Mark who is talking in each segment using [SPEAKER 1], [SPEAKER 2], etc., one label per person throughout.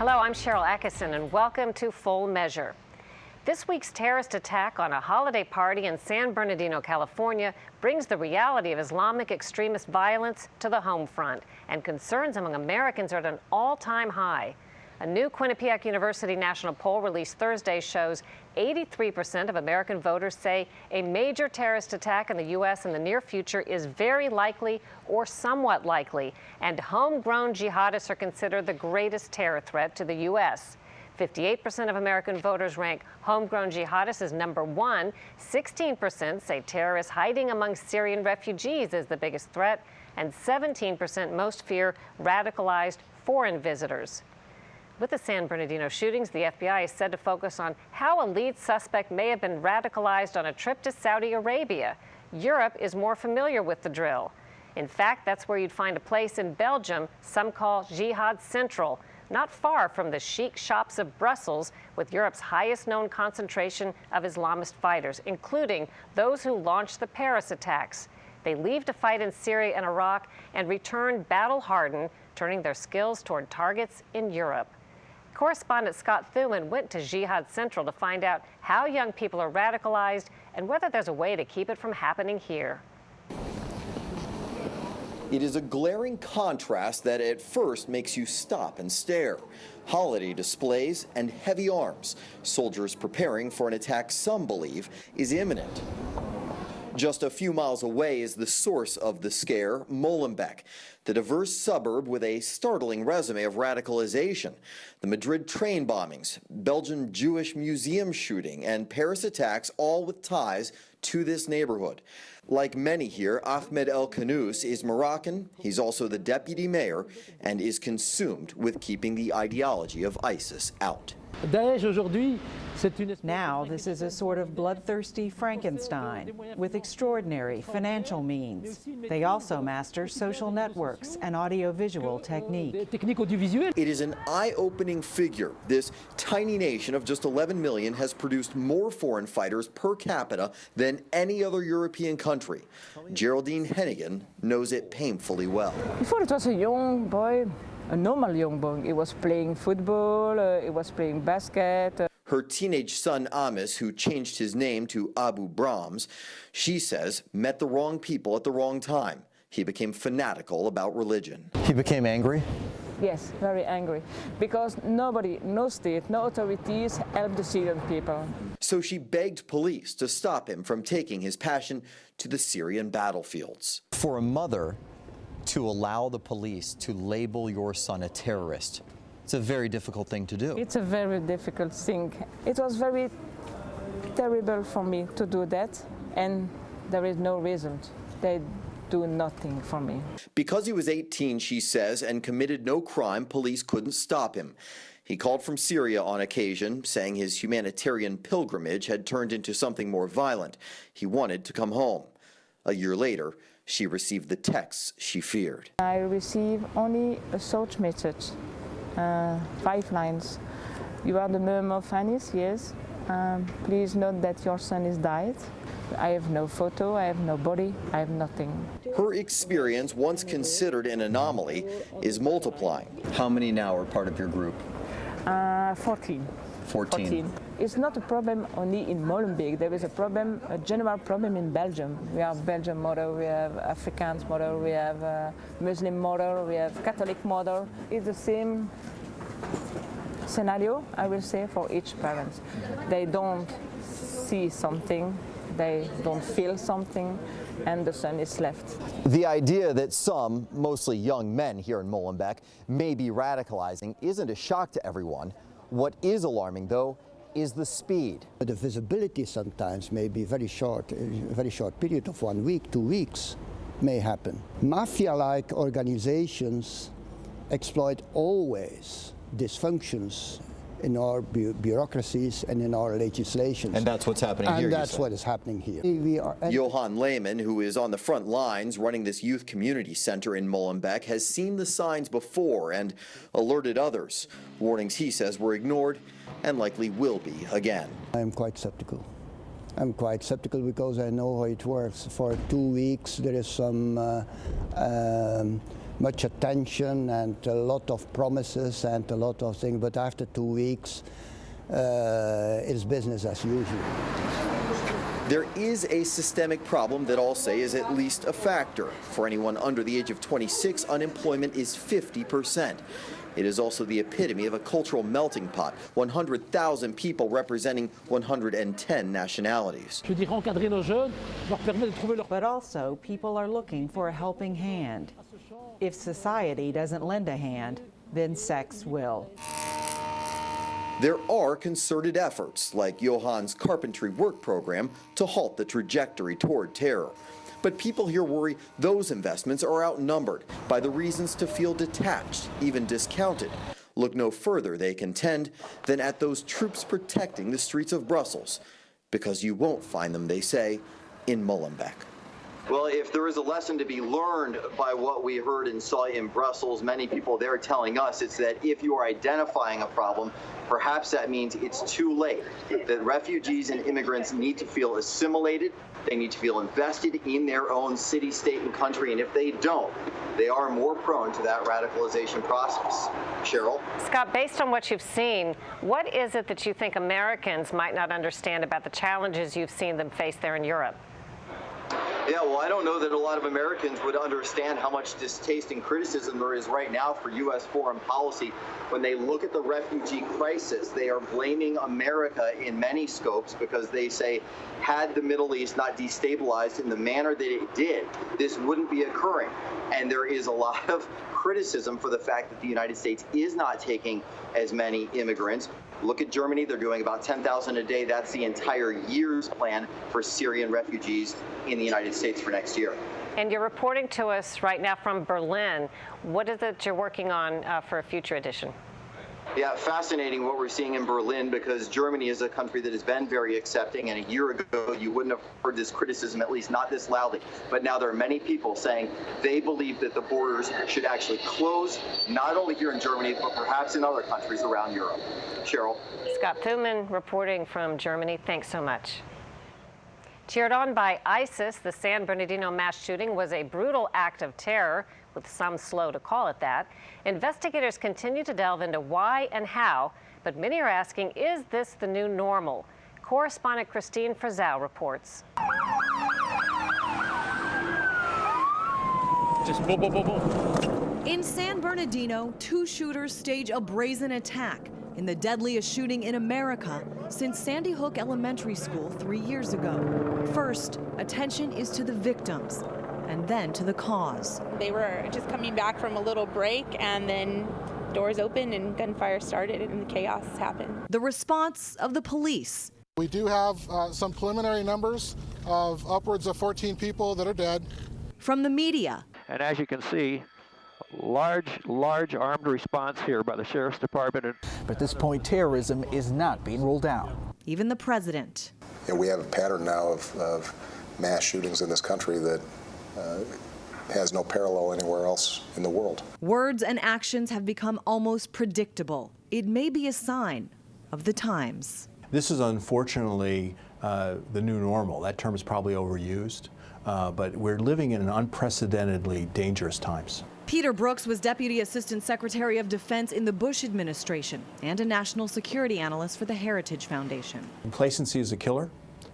[SPEAKER 1] Hello, I'm Sharyl Attkisson, and welcome to Full Measure. This week's terrorist attack on a holiday party in San Bernardino, California, brings the reality of Islamic extremist violence to the home front, and concerns among Americans are at an all-time high. A new Quinnipiac University national poll released Thursday shows 83% of American voters say a major terrorist attack in the U.S. in the near future is very likely or somewhat likely, and homegrown jihadists are considered the greatest terror threat to the U.S. 58% of American voters rank homegrown jihadists as number one. 16% say terrorists hiding among Syrian refugees is the biggest threat, and 17% most fear radicalized foreign visitors. With the San Bernardino shootings, the FBI is said to focus on how a lead suspect may have been radicalized on a trip to Saudi Arabia. Europe is more familiar with the drill. In fact, that's where you'd find a place in Belgium some call Jihad Central, not far from the chic shops of Brussels, with Europe's highest known concentration of Islamist fighters, including those who launched the Paris attacks. They leave to fight in Syria and Iraq and return battle-hardened, turning their skills toward targets in Europe. Correspondent Thuman went to Jihad Central to find out how young people are radicalized and whether there's a way to keep it from happening here.
[SPEAKER 2] It is a glaring contrast that at first makes you stop and stare. Holiday displays and heavy arms, soldiers preparing for an attack some believe is imminent. Just a few miles away is the source of the scare, Molenbeek, the diverse suburb with a startling resume of radicalization. The Madrid train bombings, Belgian Jewish museum shooting, and Paris attacks, all with ties to this neighborhood. Like many here, Ahmed El Kanous is Moroccan. He's also the deputy mayor and is consumed with keeping the ideology of ISIS out.
[SPEAKER 3] Now, this is a sort of bloodthirsty Frankenstein with extraordinary financial means. They also master social networks and audiovisual technique.
[SPEAKER 2] It is an eye-opening figure. This tiny nation of just 11 million has produced more foreign fighters per capita than any other European country. Geraldine Hennigan knows it painfully well.
[SPEAKER 4] Before, it was a young boy. A normal young boy. He was playing football, he was playing basket.
[SPEAKER 2] Her teenage son, Amis, who changed his name to Abu Brahms, she says, met the wrong people at the wrong time. He became fanatical about religion.
[SPEAKER 5] He became angry?
[SPEAKER 4] Yes, very angry, because nobody, no state, no authorities help the Syrian people.
[SPEAKER 2] So she begged police to stop him from taking his passion to the Syrian battlefields.
[SPEAKER 5] For a mother to allow the police to label your son a terrorist, it's a very difficult thing to do.
[SPEAKER 4] It's a very difficult thing. It was very terrible for me to do that, and there is no result. They do nothing for me.
[SPEAKER 2] Because he was 18, she says, and committed no crime, police couldn't stop him. He called from Syria on occasion, saying his humanitarian pilgrimage had turned into something more violent. He wanted to come home. A year later, she received the texts she feared.
[SPEAKER 4] I received only a short message, 5 lines. You are the mom of Anis, yes. Please note that your son is died. I have no photo, I have no body, I have nothing.
[SPEAKER 2] Her experience, once considered an anomaly, is multiplying.
[SPEAKER 5] How many now are part of your group?
[SPEAKER 4] 14.
[SPEAKER 5] 14.
[SPEAKER 4] It's not a problem only in Molenbeek. There is a problem, a general problem in Belgium. We have Belgian mother, we have Afrikaans mother, we have Muslim mother, we have Catholic mother. It's the same scenario, I will say, for each parent. They don't see something, they don't feel something, and the son is left.
[SPEAKER 5] The idea that some, mostly young men here in Molenbeek, may be radicalizing isn't a shock to everyone. What is alarming, though, is the speed.
[SPEAKER 6] The visibility sometimes may be very short, a very short period of 1 week, 2 weeks may happen. Mafia-like organizations exploit always dysfunctions in our bureaucracies and in our legislations.
[SPEAKER 5] And that's what's happening here.
[SPEAKER 6] And that's what is happening here.
[SPEAKER 2] Johan Lehman, who is on the front lines running this youth community center in Molenbeek, has seen the signs before and alerted others. Warnings, he says, were ignored and likely will be again.
[SPEAKER 6] I'm quite skeptical. I'm quite skeptical because I know how it works. For 2 weeks there is some much attention and a lot of promises and a lot of things, but after 2 weeks, it's business as usual.
[SPEAKER 2] There is a systemic problem that all say is at least a factor. For anyone under the age of 26, unemployment is 50%. It is also the epitome of a cultural melting pot, 100,000 people representing 110 nationalities.
[SPEAKER 3] But also, people are looking for a helping hand. If society doesn't lend a hand, then sex will.
[SPEAKER 2] There are concerted efforts, like Johan's carpentry work program, to halt the trajectory toward terror. But people here worry those investments are outnumbered by the reasons to feel detached, even discounted. Look no further, they contend, than at those troops protecting the streets of Brussels. Because you won't find them, they say, in Molenbeek. Well, if there is a lesson to be learned by what we heard and saw in Brussels, many people there telling us it's that if you are identifying a problem, perhaps that means it's too late. That refugees and immigrants need to feel assimilated. They need to feel invested in their own city, state, and country. And if they don't, they are more prone to that radicalization process. Sharyl?
[SPEAKER 1] Scott, based on what you've seen, what is it that you think Americans might not understand about the challenges you've seen them face there in Europe?
[SPEAKER 2] Yeah, well, I don't know that a lot of Americans would understand how much distaste and criticism there is right now for U.S. foreign policy. When they look at the refugee crisis, they are blaming America in many scopes because they say, had the Middle East not destabilized in the manner that it did, this wouldn't be occurring. And there is a lot of criticism for the fact that the United States is not taking as many immigrants. Look at Germany, they're doing about 10,000 a day. That's the entire year's plan for Syrian refugees in the United States for next year.
[SPEAKER 1] And you're reporting to us right now from Berlin. What is it you're working on for a future edition?
[SPEAKER 2] Yeah, fascinating what we're seeing in Berlin, because Germany is a country that has been very accepting, and a year ago you wouldn't have heard this criticism, at least not this loudly. But now there are many people saying they believe that the borders should actually close, not only here in Germany, but perhaps in other countries around Europe. Sharyl?
[SPEAKER 1] Scott Thuman reporting from Germany. Thanks so much. Cheered on by ISIS, the San Bernardino mass shooting was a brutal act of terror, with some slow to call it that. Investigators continue to delve into why and how, but many are asking, is this the new normal? Correspondent Kristine Frazao reports.
[SPEAKER 7] Just boom, boom, boom, boom.
[SPEAKER 8] In San Bernardino, two shooters stage a brazen attack in the deadliest shooting in America since Sandy Hook Elementary School 3 years ago. First, attention is to the victims, and then to the cause.
[SPEAKER 9] They were just coming back from a little break, and then doors opened and gunfire started and the chaos happened.
[SPEAKER 8] The response of the police.
[SPEAKER 10] We do have some preliminary numbers of upwards of 14 people that are dead.
[SPEAKER 8] From the media.
[SPEAKER 7] And as you can see, large armed response here by the Sheriff's Department.
[SPEAKER 11] But at this point, terrorism is not being ruled out.
[SPEAKER 8] Even the president.
[SPEAKER 12] Yeah, we have a pattern now of mass shootings in this country that has no parallel anywhere else in the world.
[SPEAKER 8] Words and actions have become almost predictable. It may be a sign of the times.
[SPEAKER 13] This is unfortunately the new normal. That term is probably overused, but we're living in unprecedentedly dangerous times.
[SPEAKER 8] Peter Brooks was Deputy Assistant Secretary of Defense in the Bush administration and a national security analyst for the Heritage Foundation.
[SPEAKER 13] Complacency is a killer,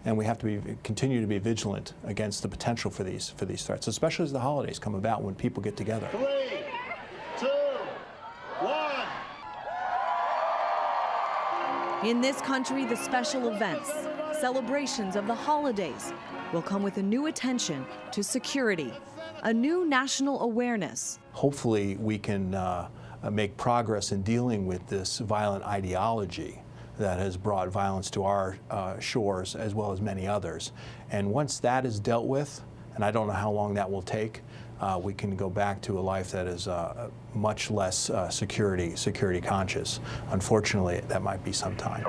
[SPEAKER 13] and we have to continue to be vigilant against the potential for these threats, especially as the holidays come about when people get together.
[SPEAKER 10] 3, 2, 1.
[SPEAKER 8] In this country, the special events, celebrations of the holidays, will come with a new attention to security, a new national awareness.
[SPEAKER 13] Hopefully we can make progress in dealing with this violent ideology that has brought violence to our shores as well as many others. And once that is dealt with, and I don't know how long that will take, we can go back to a life that is much less security conscious. Unfortunately, that might be some time.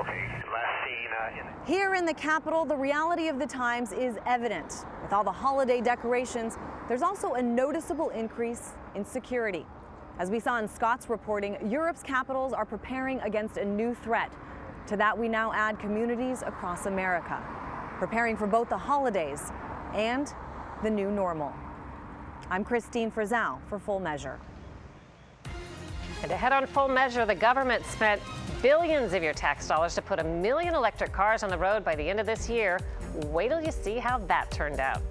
[SPEAKER 8] Here in the Capitol, the reality of the times is evident. With all the holiday decorations, there's also a noticeable increase in security. As we saw in Scott's reporting, Europe's capitals are preparing against a new threat. To that, we now add communities across America, preparing for both the holidays and the new normal. I'm Kristine Frazao for Full Measure.
[SPEAKER 1] And ahead on Full Measure, the government spent billions of your tax dollars to put 1 million electric cars on the road by the end of this year. Wait till you see how that turned out.